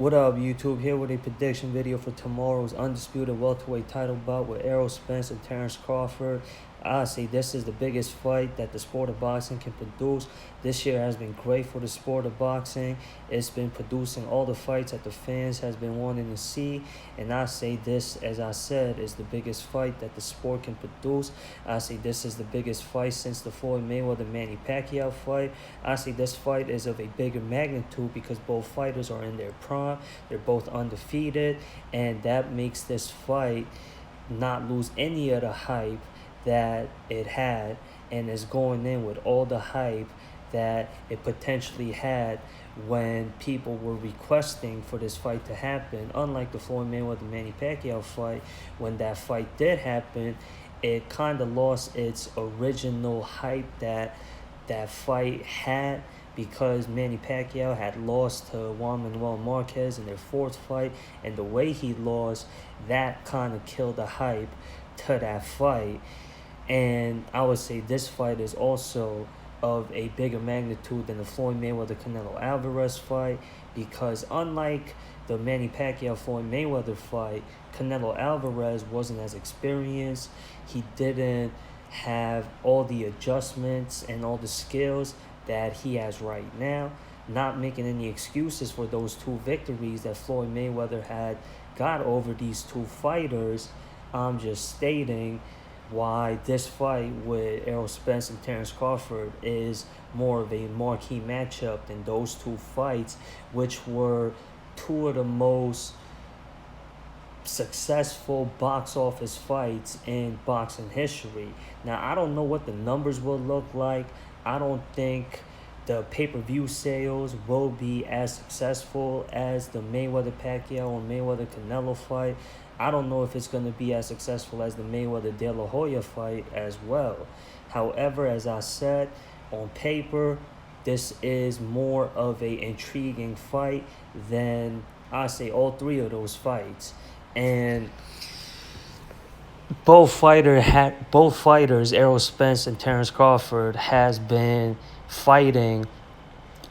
What up, YouTube? Here with a prediction video for tomorrow's Undisputed Welterweight title bout with Errol Spence and Terence Crawford. I say this is the biggest fight that the sport of boxing can produce. This year has been great for the sport of boxing. It's been producing all the fights that the fans has been wanting to see. And I say this, as I said, is the biggest fight that the sport can produce. I say this is the biggest fight since the Floyd Mayweather-Manny Pacquiao fight. I say this fight is of a bigger magnitude because both fighters are in their prime. They're both undefeated. And that makes this fight not lose any of the hype that it had, and is going in with all the hype that it potentially had when people were requesting for this fight to happen. Unlike the Floyd Mayweather-Manny Pacquiao fight, when that fight did happen, it kind of lost its original hype that that fight had, because Manny Pacquiao had lost to Juan Manuel Marquez in their fourth fight, and the way he lost, that kind of killed the hype to that fight. And I would say this fight is also of a bigger magnitude than the Floyd Mayweather-Canelo Alvarez fight, because unlike the Manny Pacquiao-Floyd Mayweather fight, Canelo Alvarez wasn't as experienced. He didn't have all the adjustments and all the skills that he has right now. Not making any excuses for those two victories that Floyd Mayweather had got over these two fighters. I'm just stating why this fight with Errol Spence and Terence Crawford is more of a marquee matchup than those two fights, which were two of the most successful box office fights in boxing history. Now, I don't know what the numbers will look like. I don't think the pay-per-view sales will be as successful as the Mayweather-Pacquiao and Mayweather-Canelo fight. I don't know if it's going to be as successful as the Mayweather-De La Hoya fight as well. However, as I said, on paper, this is more of a intriguing fight than, I say, all three of those fights. And both fighters, Errol Spence and Terence Crawford, has been fighting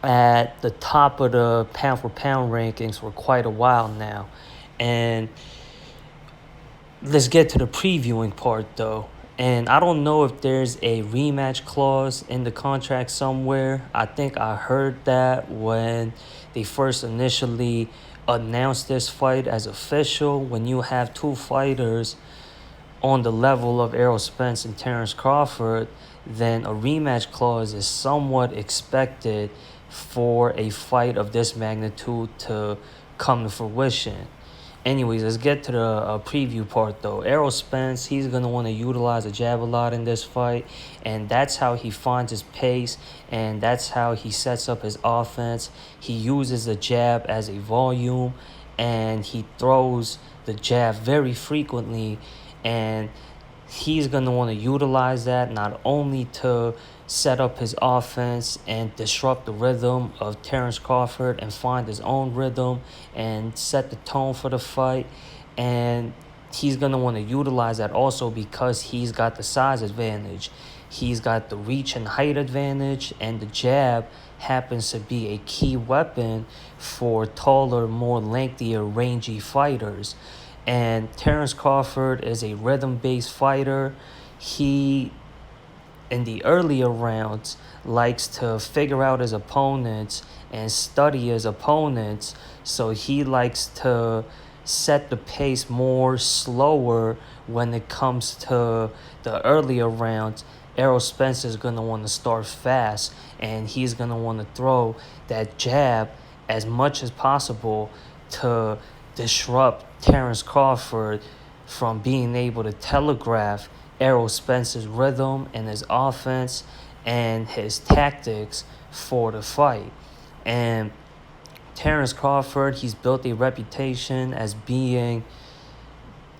at the top of the pound-for-pound rankings for quite a while now. And let's get to the previewing part, though. And I don't know if there's a rematch clause in the contract somewhere. I think I heard that when they first initially announced this fight as official. When you have two fighters on the level of Errol Spence and Terence Crawford, then a rematch clause is somewhat expected for a fight of this magnitude to come to fruition. Anyways, let's get to the preview part, though. Errol Spence, he's going to want to utilize the jab a lot in this fight, and that's how he finds his pace, and that's how he sets up his offense. He uses the jab as a volume, and he throws the jab very frequently, and he's going to want to utilize that not only to set up his offense and disrupt the rhythm of Terence Crawford and find his own rhythm and set the tone for the fight. And he's going to want to utilize that also because he's got the size advantage. He's got the reach and height advantage, and the jab happens to be a key weapon for taller, more lengthier, rangy fighters. And Terence Crawford is a rhythm-based fighter. He, in the earlier rounds, likes to figure out his opponents and study his opponents. So he likes to set the pace more slower when it comes to the earlier rounds. Errol Spence is going to want to start fast, and he's going to want to throw that jab as much as possible to disrupt Terence Crawford from being able to telegraph Errol Spence's rhythm and his offense and his tactics for the fight. And Terence Crawford, he's built a reputation as being,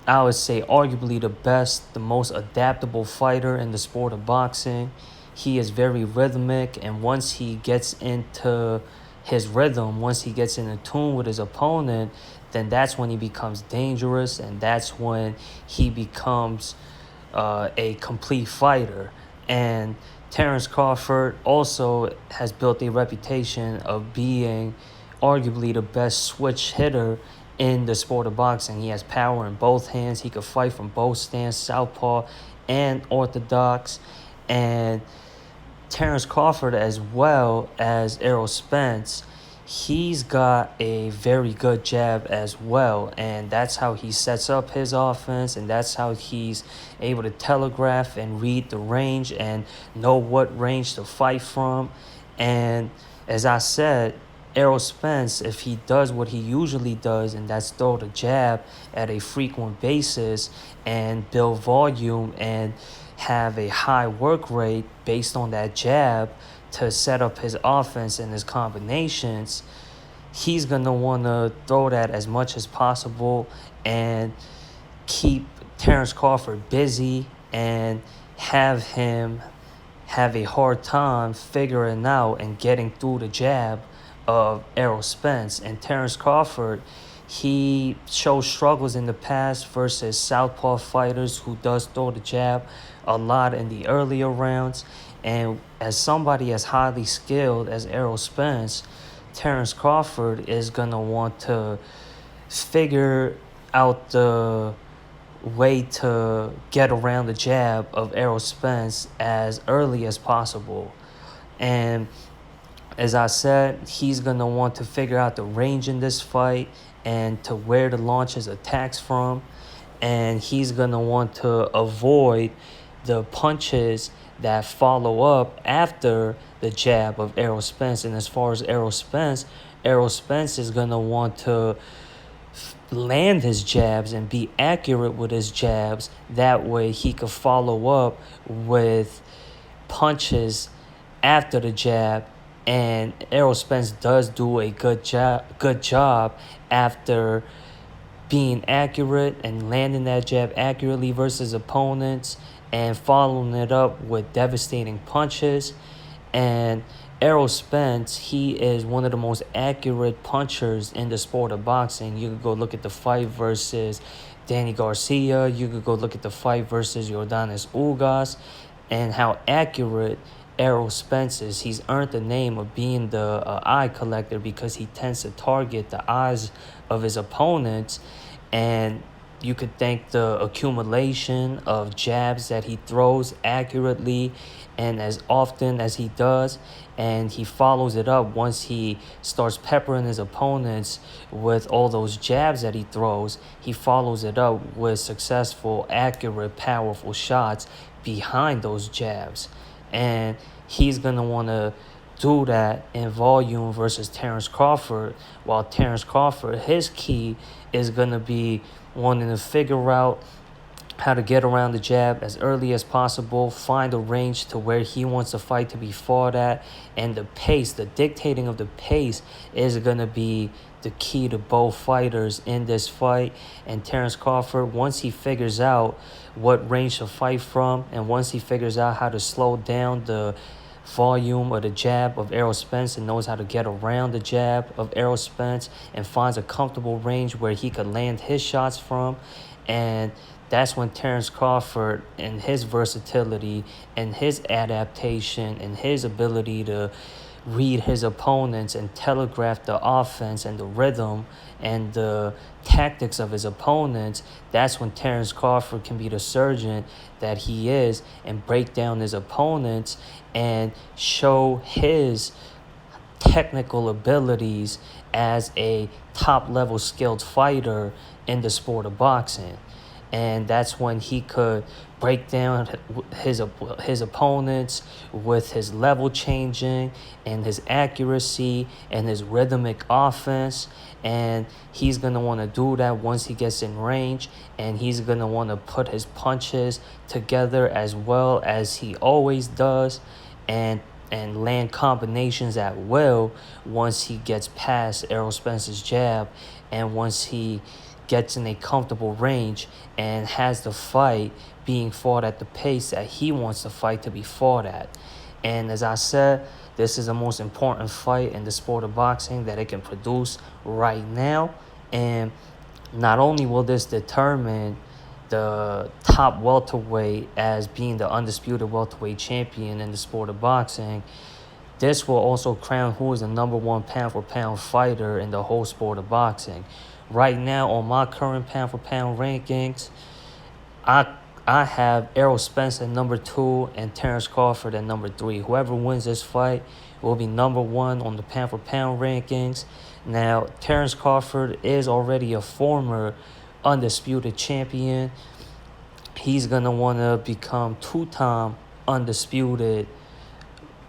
I would say, arguably the best, the most adaptable fighter in the sport of boxing. He is very rhythmic, and once he gets into his rhythm, once he gets in tune with his opponent, then that's when he becomes dangerous, and that's when he becomes a complete fighter. And Terence Crawford also has built a reputation of being arguably the best switch hitter in the sport of boxing. He has power in both hands. He could fight from both stands, southpaw and orthodox. And Terence Crawford, as well as Errol Spence, he's got a very good jab as well. And that's how he sets up his offense, and that's how he's able to telegraph and read the range and know what range to fight from. And as I said, Errol Spence, if he does what he usually does, and that's throw the jab at a frequent basis and build volume and have a high work rate based on that jab to set up his offense and his combinations, he's going to want to throw that as much as possible and keep Terence Crawford busy and have him have a hard time figuring out and getting through the jab of Errol Spence. And Terence Crawford, he showed struggles in the past versus southpaw fighters who does throw the jab a lot in the earlier rounds. And as somebody as highly skilled as Errol Spence, Terence Crawford is going to want to figure out the way to get around the jab of Errol Spence as early as possible. And as I said, he's going to want to figure out the range in this fight and to where to launch his attacks from. And he's going to want to avoid the punches that follow up after the jab of Errol Spence. And as far as Errol Spence is going to want to land his jabs and be accurate with his jabs. That way he could follow up with punches after the jab. And Errol Spence does do a good job after being accurate and landing that jab accurately versus opponents and following it up with devastating punches. And Errol Spence, he is one of the most accurate punchers in the sport of boxing. You could go look at the fight versus Danny Garcia. You could go look at the fight versus Yordanis Ugas and how accurate Errol Spence is. He's earned the name of being the eye collector because he tends to target the eyes of his opponents. And you could thank the accumulation of jabs that he throws accurately and as often as he does. And he follows it up once he starts peppering his opponents with all those jabs that he throws. He follows it up with successful, accurate, powerful shots behind those jabs. And he's going to want to do that in volume versus Terence Crawford, while Terence Crawford, his key is going to be wanting to figure out how to get around the jab as early as possible, find a range to where he wants the fight to be fought at, and the pace, the dictating of the pace is going to be the key to both fighters in this fight. And Terence Crawford, once he figures out what range to fight from, and once he figures out how to slow down the volume of the jab of Errol Spence and knows how to get around the jab of Errol Spence and finds a comfortable range where he could land his shots from, and that's when Terence Crawford and his versatility and his adaptation and his ability to read his opponents and telegraph the offense and the rhythm and the tactics of his opponents, that's when Terence Crawford can be the surgeon that he is and break down his opponents and show his technical abilities as a top-level skilled fighter in the sport of boxing. And that's when he could break down his opponents with his level changing and his accuracy and his rhythmic offense. And he's going to want to do that once he gets in range. And he's going to want to put his punches together as well as he always does and land combinations at will once he gets past Errol Spence's jab and once he gets in a comfortable range and has the fight being fought at the pace that he wants the fight to be fought at. And as I said, this is the most important fight in the sport of boxing that it can produce right now. And not only will this determine the top welterweight as being the undisputed welterweight champion in the sport of boxing, this will also crown who is the #1 pound-for-pound fighter in the whole sport of boxing. Right now, on my current pound-for-pound rankings, I have Errol Spence at #2 and Terence Crawford at #3. Whoever wins this fight will be #1 on the pound-for-pound rankings. Now, Terence Crawford is already a former undisputed champion. He's going to want to become two-time undisputed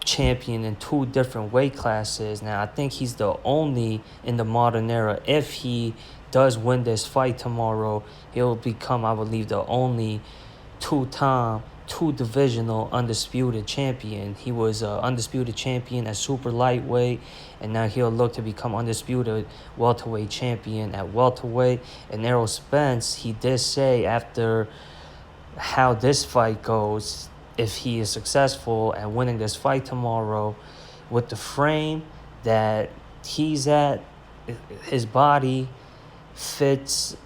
champion in 2 different weight classes. Now, I think he's the only in the modern era. If he does win this fight tomorrow, he'll become, I believe, the only two-time, 2-divisional undisputed champion. He was undisputed champion at super lightweight, and now he'll look to become undisputed welterweight champion at welterweight. And Errol Spence, he did say after how this fight goes, if he is successful at winning this fight tomorrow, with the frame that he's at, his body fits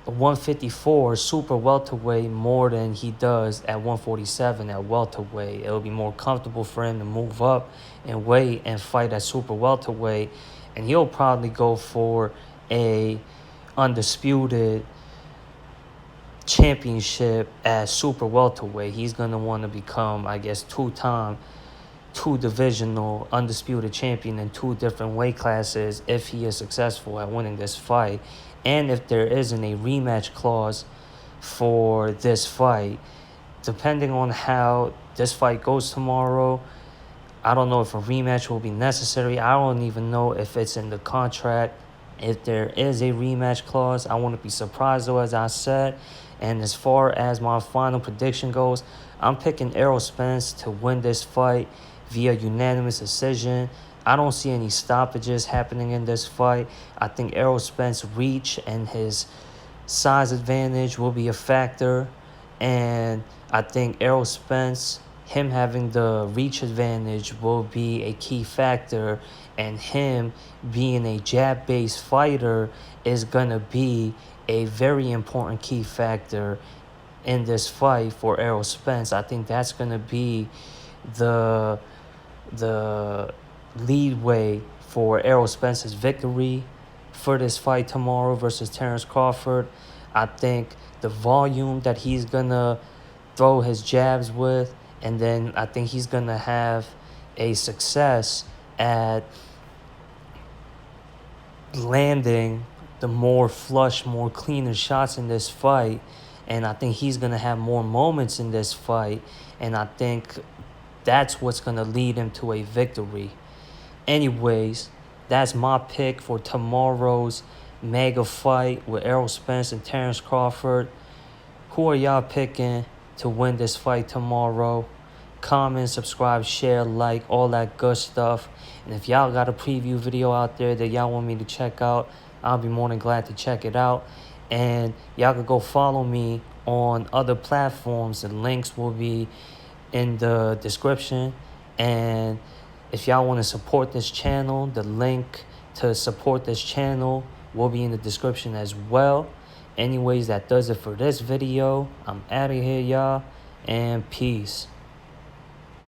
154 super welterweight more than he does at 147 at welterweight. It'll be more comfortable for him to move up and weight and fight at super welterweight, and he'll probably go for a undisputed championship at super welterweight. He's going to want to become, I guess, 2-divisional undisputed champion in 2 different weight classes if he is successful at winning this fight. And if there isn't a rematch clause for this fight, depending on how this fight goes tomorrow, I don't know if a rematch will be necessary. I don't even know if it's in the contract. If there is a rematch clause, I wouldn't be surprised, though, as I said. And as far as my final prediction goes, I'm picking Errol Spence to win this fight via unanimous decision. I don't see any stoppages happening in this fight. I think Errol Spence's reach and his size advantage will be a factor. And I think Errol Spence, him having the reach advantage, will be a key factor. And him being a jab-based fighter is going to be a very important key factor in this fight for Errol Spence. I think that's going to be the leadway for Errol Spence's victory for this fight tomorrow versus Terence Crawford. I think the volume that he's going to throw his jabs with, and then I think he's going to have a success at landing the more flush, more cleaner shots in this fight. And I think he's going to have more moments in this fight. And I think that's what's going to lead him to a victory. Anyways, that's my pick for tomorrow's mega fight with Errol Spence and Terence Crawford. Who are y'all picking to win this fight tomorrow? Comment, subscribe, share, like, all that good stuff. And if y'all got a preview video out there that y'all want me to check out, I'll be more than glad to check it out. And y'all can go follow me on other platforms. The links will be in the description. And if y'all want to support this channel, the link to support this channel will be in the description as well. Anyways, that does it for this video. I'm out of here, y'all, and peace.